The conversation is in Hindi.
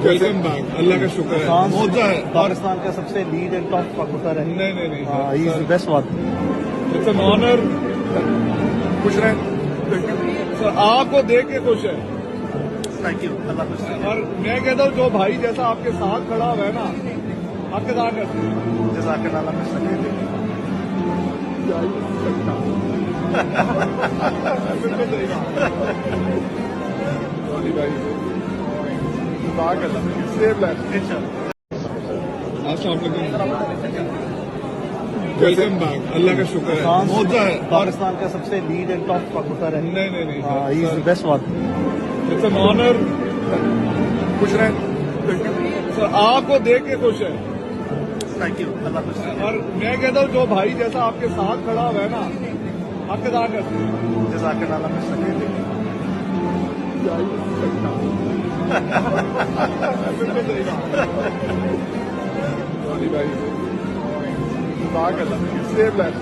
Welcome back. अल्लाह का शुक्र है। मौजा है। पाकिस्तान का सबसे लीड एंड टॉप कबूतर है। नहीं he is the best one. It's an honour. खुश रहे सर, आपको देख के खुश है। Thank you. अल्लाह खुश रखे। और मैं कहता हूँ जो भाई जैसा आपके साथ खड़ा हुआ है ना, आपके साथ करते हैं। जज़ाकल्लाह, अल्लाह खुश रखे। बिल्कुल सही बात। सॉरी भाई, save life. Welcome back. Allah का शुक्र है। मौजा है। पाकिस्तान का सबसे लीड एंड टॉप कबूतर है। नहीं he is the best one. It's an honour. खुश रहे सर, आपको देख के खुश है। Thank you. अल्लाह खुश रखे। और मैं कहता हूँ जो भाई जैसा आपके साथ खड़ा हुआ है ना, आपके साथ करते हैं। जज़ाकल्लाह, अल्लाह खुश रखे। बिल्कुल सही बात। सॉरी भाई, सेव लाइफ।